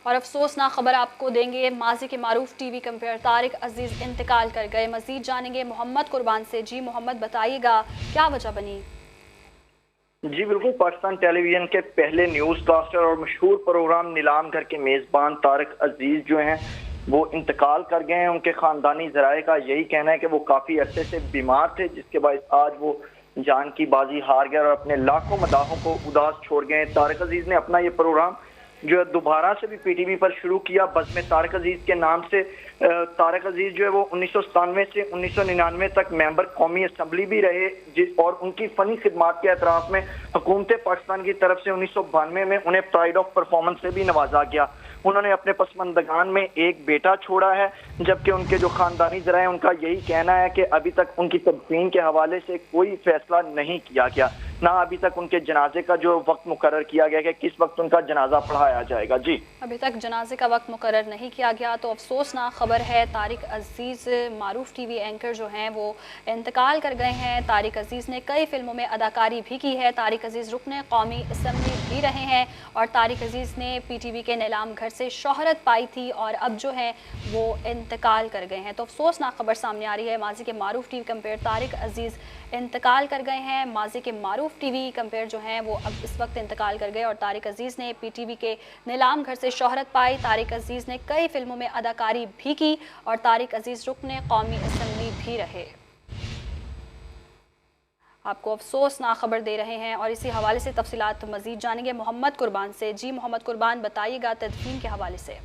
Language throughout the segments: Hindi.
और अफसोसनाक खबर आपको देंगे, माजी के मारूफ टीवी कंपेयर तारिक अजीज इंतकाल कर गए। मजीद जानेंगे मोहम्मद कुर्बान से। जी मोहम्मद, बताइएगा क्या वजह बनी? जी बिल्कुल, पाकिस्तान टेलीविजन के पहले न्यूज़ कास्टर और मशहूर प्रोग्राम नीलाम घर के मेज़बान तारिक अजीज जो हैं वो इंतकाल कर गए हैं। उनके ख़ानदानी ज़राए का यही कहना है कि वो काफ़ी अरसे से बीमार थे, जिसके बाद आज वो जान की बाजी हार गए और अपने लाखों मदाहों को उदास छोड़ गए। तारिक अजीज ने अपना ये प्रोग्राम जो है दोबारा से भी पीटीवी पर शुरू किया, बज़्म तारिक अजीज के नाम से। तारिक अजीज जो है वो 1997 से 1999 तक मेंबर कौमी असम्बली भी रहे और उनकी फ़नी खिदमात के एतराफ़ में हुकूमत पाकिस्तान की तरफ से 1992 में उन्हें प्राइड ऑफ परफॉर्मेंस से भी नवाजा गया। उन्होंने अपने पसमंदगान में एक बेटा छोड़ा है, जबकि उनके जो खानदानी ज़रा है उनका यही कहना है कि अभी तक उनकी तदफीन के हवाले से कोई फैसला नहीं किया गया, ना अभी तक उनके जनाजे का जो वक्त मुकर्रर किया गया कि किस वक्त उनका जनाजा पढ़ाया जाएगा। जी, अभी तक जनाजे का वक्त मुकर्रर नहीं किया गया, तो अफसोसनाक खबर है। तारिक अजीज़ मारूफ टीवी एंकर जो हैं वो इंतकाल कर गए हैं। तारिक अजीज़ ने कई फिल्मों में अदाकारी भी की है। तारिक अजीज़ रुकने कौमी असम्बली भी रहे हैं और तारिक अजीज़ ने पीटीवी के नीलाम घर से शोहरत पाई थी और अब जो है वो इंतकाल कर गए हैं। तो अफसोसनाक खबर सामने आ रही है। माजी के मारूफ टीवी कंपेयर तारिक अजीज़ इंतकाल कर गए हैं। माजी के मारूफ टीवी कंपेयर जो हैं वो अब इस वक्त इंतकाल कर गए और तारिक अजीज़ ने पीटीवी के नीलाम घर से शोहरत पाई। तारिक अजीज़ ने कई फिल्मों में अदाकारी भी की और तारिक अजीज़ रुकने कौमी असम्बली भी रहे। आपको अफसोसनाक खबर दे रहे हैं और इसी हवाले से तफसीलात मजीद जानेंगे मोहम्मद कुर्बान से। जी मोहम्मद कुर्बान, बताइएगा तदफीन के हवाले से।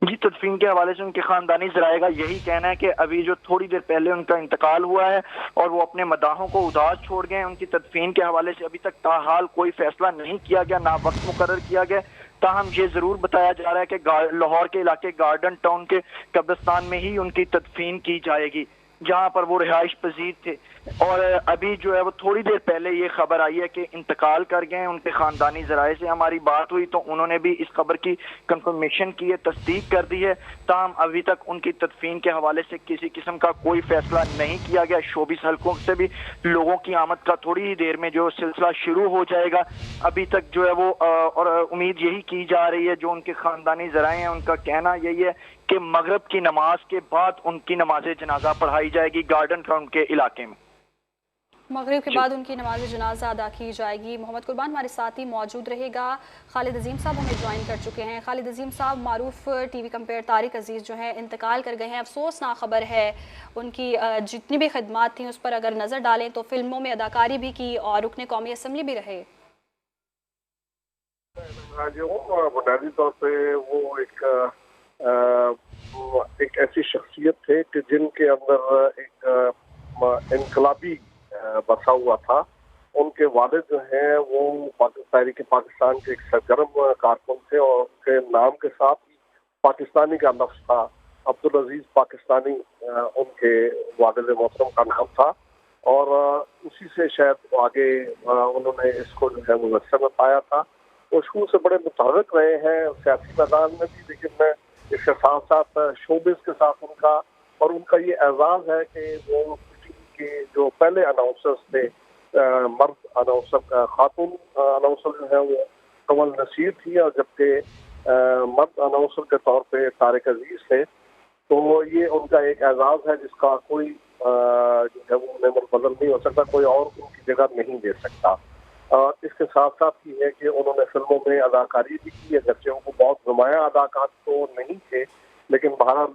जी, तदफीन के हवाले से उनके खानदानी ज़राए का यही कहना है कि अभी जो थोड़ी देर पहले उनका इंतकाल हुआ है और वो अपने मदाहों को उदास छोड़ गए हैं। उनकी तदफीन के हवाले से अभी तक ताहाल कोई फैसला नहीं किया गया, ना वक्त मुकर्रर किया गया। ताहम ये जरूर बताया जा रहा है कि लाहौर के इलाके गार्डन टाउन के कब्रिस्तान में ही उनकी तदफीन की जाएगी, जहां पर वो रिहाइश पजीर थे। और अभी जो है वो थोड़ी देर पहले ये खबर आई है कि इंतकाल कर गए हैं। उनके खानदानी ज़राए से हमारी बात हुई तो उन्होंने भी इस खबर की कंफर्मेशन की है, तस्दीक कर दी है। ताहम अभी तक उनकी तदफीन के हवाले से किसी किस्म का कोई फैसला नहीं किया गया। 24 हल्कों से भी लोगों की आमद का थोड़ी ही देर में जो सिलसिला शुरू हो जाएगा। अभी तक जो है वो और उम्मीद यही की जा रही है, जो उनके खानदानी ज़राए हैं उनका कहना यही है कि मगरिब की नमाज के बाद उनकी नमाज जनाजा पढ़ाई जाएगी गार्डन टाउन के इलाके में। मगरिब के बाद उनकी नमाज जनाजा अदा की जाएगी। मोहम्मद कुर्बान हमारे साथ ही मौजूद रहेगा। खालिद अजीम साहब हमें ज्वाइन कर चुके हैं। खालिद अजीम साहब, मारूफ टीवी कंपेयर तारिक अजीज़ जो है इंतकाल कर गए हैं। अफसोसनाक खबर है। उनकी जितनी भी खिदमात थी उस पर अगर नज़र डालें तो फिल्मों में अदाकारी भी की और रुकने कौमी असम्बली भी रहे। जो बुनियादी तौर पे वो एक ऐसी शख्सियत थे कि जिनके अंदर एक इनकलाबी बसा हुआ था। उनके वालिद जो हैं वो पाकिस्तान के एक सरगर्म कारकुन थे और उनके नाम के साथ ही पाकिस्तानी का लफ्ज था। अब्दुल अजीज पाकिस्तानी उनके वालिद मोहतरम का नाम था और उसी से शायद आगे उन्होंने इसको जो है मुयस्सर में पाया था। वो शुरू से बड़े मुतहर्रिक रहे हैं सियासी मैदान में भी, लेकिन इसके साथ साथ शोबिस के साथ उनका ये एजाज है कि वो के जो पहले अनाउंसर्स थे, मर्द अनाउंसर, खातून अनाउंसर जो है वो कमल नसीर थी और जबकि मर्द अनाउंसर के तौर पे तारिक अजीज थे। तो ये उनका एक एजाज है जिसका कोई जो है वो उन्हें बदल नहीं हो सकता, कोई और उनकी जगह नहीं दे सकता। इसके साथ साथ ये है कि उन्होंने फिल्मों में अदाकारी भी की है, जबकि उनको बहुत नुमाया अदाकार तो नहीं थे, लेकिन बहरहाल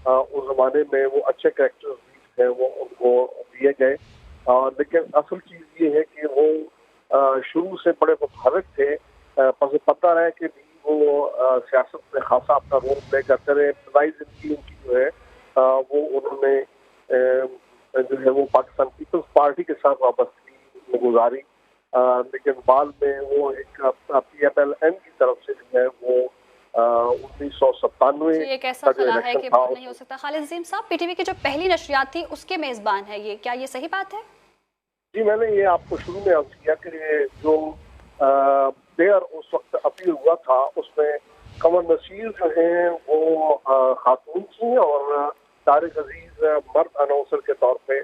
उस जमाने में वो अच्छे कैरेक्टर्स है वो उनको दिए गए। लेकिन असल चीज ये है कि वो शुरू से बड़े मुतहर्रिक थे। पता रहे कि वो सियासत में खासा अपना रोल प्ले करते रहे। इब्तदाई जिंदगी उनकी जो है वो उन्होंने जो है वो पाकिस्तान पीपल्स पार्टी के साथ वाबस्तगी में गुजारी, लेकिन बाद में वो एक PFLN की तरफ से जो है वो 1997 एक ऐसा खला है कि वो नहीं हो सकता। खालिद अजीम साहब, पीटीवी की जो पहली नशरियात थी उसके मेजबान है ये, क्या ये सही बात है? जी, मैंने ये आपको शुरू में अर्ज किया कि जो प्लेयर उस वक्त अपील हुआ था उसमें कमल नसीर जो है वो खातून थी और तारिक अजीज मर्द अनाउंसर के तौर पे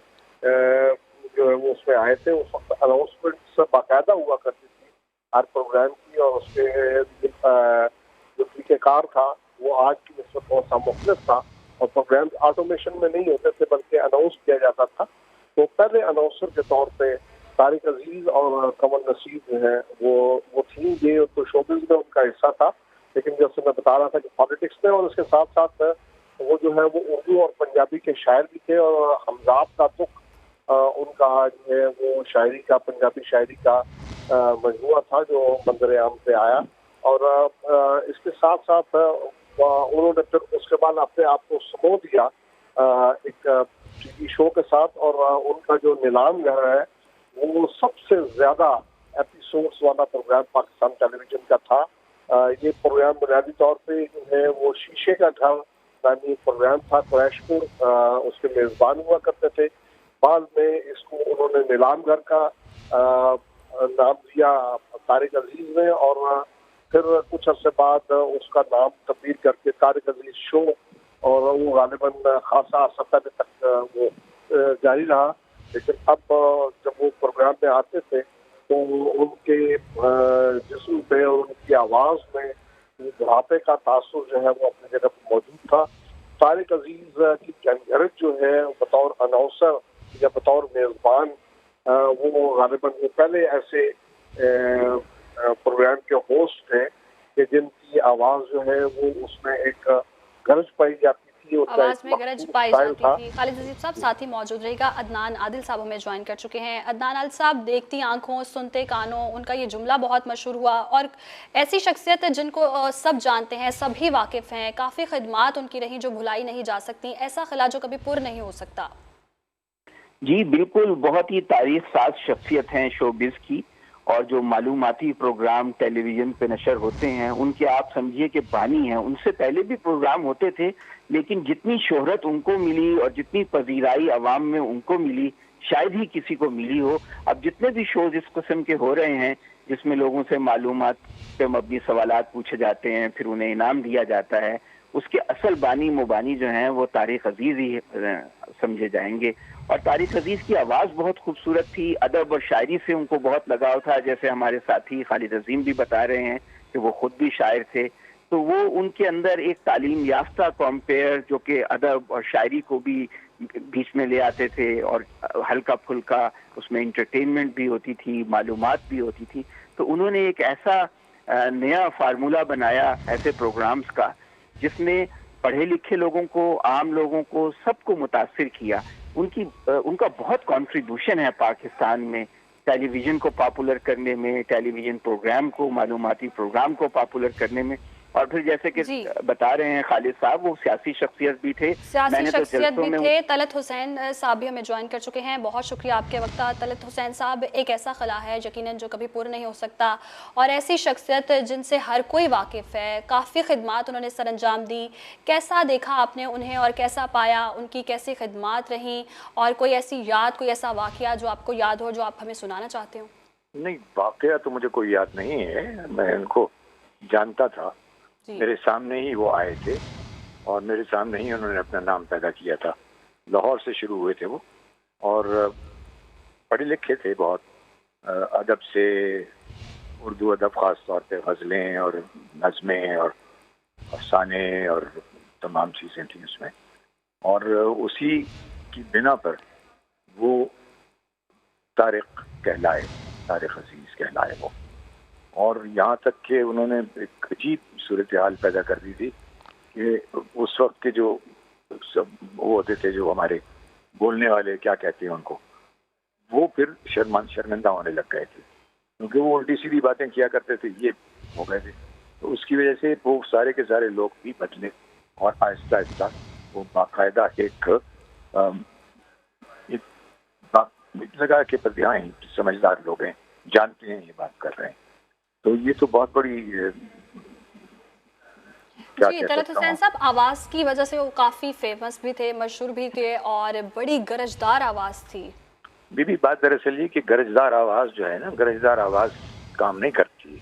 जो है वो उसमें आए थे। उस वक्त अनाउंसमेंट बाकायदा हुआ करती थी हर प्रोग्राम की और उसके जो तरीक़ाकार था वो आज की नस्बत बहुत सा मुख्तलिफ था, और प्रोग्राम ऑटोमेशन में नहीं होते थे बल्कि अनाउंस किया जाता था। तो पहले अनाउंसर के तौर पे तारिक अजीज और कमल नसीब जो है वो थी, ये तो शोबिज़ में उनका हिस्सा था, लेकिन जैसे मैं बता रहा था कि पॉलिटिक्स में, और उसके साथ साथ वो जो है वो उर्दू और पंजाबी के शायर भी थे, और हमजाद का तुक उनका जो है वो शायरी का, पंजाबी शायरी का मजमूआ था जो मंजर आम पे आया। और इसके साथ साथ उन्होंने फिर उसके बाद अपने आप को समो दिया एक टीवी शो के साथ, और उनका जो नीलाम घर है वो सबसे ज्यादा एपिसोड्स वाला प्रोग्राम पाकिस्तान टेलीविजन का था। ये प्रोग्राम बुनियादी तौर पे जो है वो शीशे का घर नामी प्रोग्राम था, क्रैशपुर उसके मेजबान हुआ करते थे। बाद में इसको उन्होंने नीलाम घर का नाम दिया तारिक अजीज ने, और फिर कुछ अर्से बाद उसका नाम तब्दील करके तारिक अजीज शो, और वो गालिबन खासा अर्सा पहले तक वो जारी रहा। लेकिन अब जब वो प्रोग्राम में आते थे तो उनके जिस्म पे और उनकी आवाज़ में बुढ़ापे का तासुर जो है वो अपनी जगह पर मौजूद था। तारिक अजीज की कैंगरज जो है बतौर अनाउंसर या बतौर मेज़बान, वो गालिबन वो पहले ऐसे प्रोग्राम के होस्ट थे कि जिनकी आवाज़ जो है वो उसमें एक गरज पाई जाती थी, आवाज में गरज पाई जाती थी। खालिद अजीज साहब साथ ही मौजूद रहेगा। अदनान आदिल साहब हमें ज्वाइन कर चुके हैं। अदनान आदिल साहब, देखती आंखों सुनते कानों, उनका ये जुमला बहुत मशहूर हुआ, और ऐसी शख्सियत है जिनको सब जानते हैं, सभी वाकिफ हैं, काफ़ी खिदमात उनकी रही जो भुलाई नहीं जा सकती, ऐसा खला जो कभी पुर नहीं हो सकता। जी बिल्कुल, बहुत ही तारीख साज शख्सियत हैं शोबिज़ की, और जो मालूमाती प्रोग्राम टेलीविज़न पे नशर होते हैं उनके आप समझिए कि बानी हैं। उनसे पहले भी प्रोग्राम होते थे, लेकिन जितनी शोहरत उनको मिली और जितनी पजीराई अवाम में उनको मिली शायद ही किसी को मिली हो। अब जितने भी शोज इस किस्म के हो रहे हैं जिसमें लोगों से मालूमात पे मबनी सवालात पूछे जाते हैं, फिर उन्हें इनाम दिया जाता है, उसके असल बानी मुबानी जो हैं वो तारिक अजीज ही समझे जाएंगे। और तारिक अजीज की आवाज़ बहुत खूबसूरत थी, अदब और शायरी से उनको बहुत लगाव था, जैसे हमारे साथी खालिद अजीम भी बता रहे हैं कि वो खुद भी शायर थे। तो वो उनके अंदर एक तालीम याफ्ता कॉम्पेयर जो कि अदब और शायरी को भी बीच में ले आते थे, और हल्का फुल्का उसमें इंटरटेनमेंट भी होती थी, मालूमात भी होती थी। तो उन्होंने एक ऐसा नया फार्मूला बनाया ऐसे प्रोग्राम्स का जिसने पढ़े लिखे लोगों को, आम लोगों को, सबको मुतासिर किया। उनका बहुत कंट्रीब्यूशन है पाकिस्तान में टेलीविज़न को पॉपुलर करने में, टेलीविज़न प्रोग्राम को, मालूमाती प्रोग्राम को पॉपुलर करने में। और फिर जैसे कि बता रहे हैं खालिद साहब, वो सियासी शख्सियत भी थे, सियासी शख्सियत भी थे। तलत हुसैन साहब भी हमें ज्वाइन कर चुके हैं। बहुत शुक्रिया आपके वक्त। तलत हुसैन साहब, एक ऐसा खला है यकीनन जो कभी पूरा नहीं हो सकता, और ऐसी शख्सियत जिनसे हर कोई वाकिफ़ है, काफ़ी खिदमात उन्होंने सर अंजाम दी। कैसा देखा आपने उन्हें और कैसा पाया, उनकी कैसी खिदमात रहीं, और कोई ऐसी याद, कोई ऐसा वाक़या जो आपको याद हो, जो आप हमें सुनाना चाहते हो? नहीं, वाक़या तो मुझे कोई याद नहीं है, मैं उनको जानता था, मेरे सामने ही वो आए थे और मेरे सामने ही उन्होंने अपना नाम पैदा किया था। लाहौर से शुरू हुए थे वो, और पढ़े लिखे थे बहुत, अदब से, उर्दू अदब ख़ास तौर पे गज़लें और नज़में और अफ़साने और तमाम चीज़ें थी उसमें, और उसी की बिना पर वो तारिक कहलाए, तारिक अजीज़ कहलाए वो। और यहाँ तक कि उन्होंने एक अजीब सूरत हाल पैदा कर दी थी कि उस वक्त के जो सब वो होते थे, जो हमारे बोलने वाले, क्या कहते हैं उनको, वो फिर शर्मिंदा होने लग गए थे, क्योंकि वो उल्टी सीधी बातें किया करते थे, ये हो गए थे। तो उसकी वजह से वो सारे के सारे लोग भी बदले, और आहिस्ता आहिस्ता वो बाकायदा एक लगा के प्रति हाँ समझदार लोग हैं, जानते हैं, ये बात कर रहे हैं। तो ये तो बहुत बड़ी जी। तलत हुसैन साहब, आवाज़ की वजह से वो काफ़ी फेमस भी थे, मशहूर भी थे, और बड़ी गरजदार आवाज़ थी। बीबी, बात दरअसल ये कि गरजदार आवाज़ जो है ना, गरजदार आवाज़ काम नहीं करती।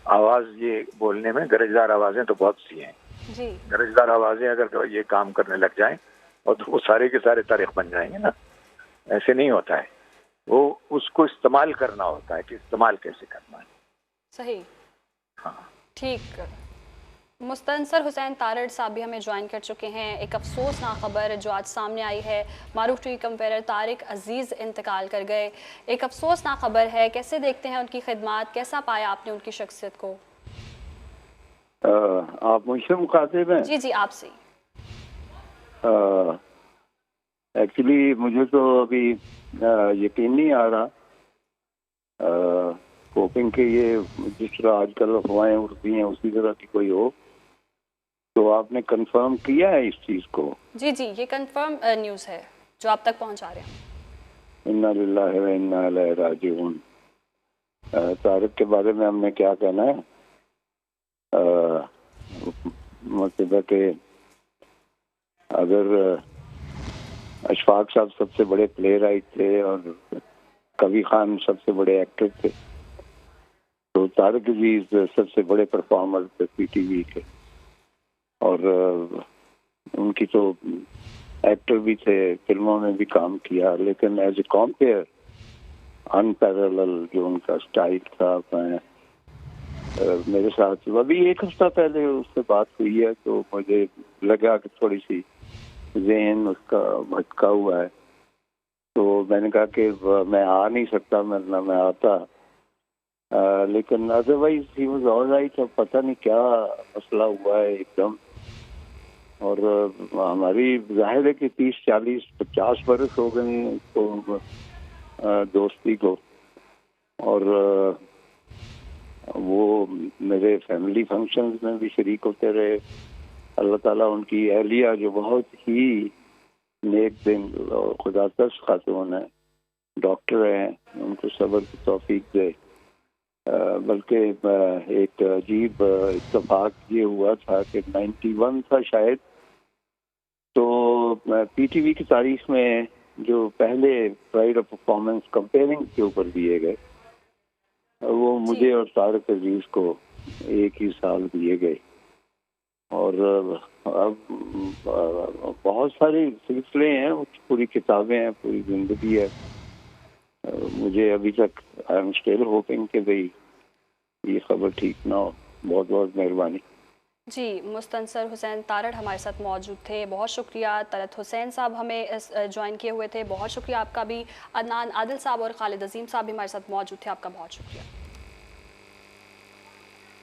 आवाज़ ये बोलने में गरजदार आवाज़ें तो बहुत सी हैं जी। गरजदार आवाज़ें अगर तो ये काम करने लग जाएं और तो वो सारे के सारे तारीख बन जाएंगे ना, ऐसे नहीं होता है। वो उसको इस्तेमाल करना होता है कि इस्तेमाल कैसे करना है। सही। हाँ, ठीक। मुस्तनसर हुसैन तारड़ साहब भी हमें ज्वाइन कर चुके हैं। एक अफसोसनाक खबर जो आज सामने आई है, मारूफ टीवी कंपेनर तारिक अजीज़ इंतकाल कर गए। एक अफसोसनाक खबर है, कैसे देखते हैं उनकी खिदमत, कैसा पाया आपने उनकी शख्सियत को? आप मुझसे मुखातिब हैं? जी जी, आपसे। एक्चुअली मुझे तो अभी यकीन नहीं आ रहा, होपिंग के ये जिस तरह आजकल अफवाहें उड़ती हैं उसी तरह की कोई हो। तो आपने कंफर्म किया है इस चीज को? जी जी, ये कंफर्म न्यूज़ है जो आप तक पहुंचा रहे हैं। इन्ना लिल्लाहि व इन्ना इलैहि राजिऊन। तारिक के बारे में हमने क्या कहना है, मतलब है कि अगर अशफाक साहब सबसे बड़े प्ले राइट थे और कबीर खान सबसे बड़े एक्टर थे, तो तारिक अजीज सबसे बड़े परफॉर्मर थे पीटीवी के। और उनकी तो एक्टर भी थे, फिल्मों में भी काम किया, लेकिन एज ए कॉम्पेयर अनपैरेलल जो उनका स्टाइल था। मेरे साथ अभी एक हफ्ता पहले उससे बात हुई है, तो मुझे लगा कि थोड़ी सी ज़हन उसका भटका हुआ है। तो मैंने कहा कि मैं आ नहीं सकता, मैं आता, लेकिन अदरवाइज ही वाज ऑलराइट। अब पता नहीं क्या मसला हुआ है एकदम। और हमारी जाहिर है कि 30, 40, 50 बरस हो गए हैं तो दोस्ती को। और वो मेरे फैमिली फंक्शंस में भी शरीक होते रहे। अल्लाह ताला उनकी अहलिया जो बहुत ही नेक दिन और खुदातश खातून है, डॉक्टर हैं, उनको सब्र की तौफीक दे। बल्कि एक अजीब इत्तेफाक ये हुआ था कि 91 था शायद, तो पीटीवी की तारीख में जो पहले प्राइड ऑफ परफॉर्मेंस कंपेयरिंग के ऊपर दिए गए, वो मुझे और तारिक अजीज को एक ही साल दिए गए। और अब बहुत सारे सिलसिले हैं, पूरी किताबें हैं, पूरी जिंदगी है। मुझे अभी तक आई एम स्टिल होपिंग कि भाई ये खबर ठीक ना हो। बहुत बहुत मेहरबानी जी। मुस्तनसर हुसैन तारड़ हमारे साथ मौजूद थे, बहुत शुक्रिया। तलत हुसैन साहब हमें ज्वाइन किए हुए थे, बहुत शुक्रिया आपका भी। अदनान आदिल साहब और खालिद अजीम साहब भी हमारे साथ मौजूद थे, आपका बहुत शुक्रिया।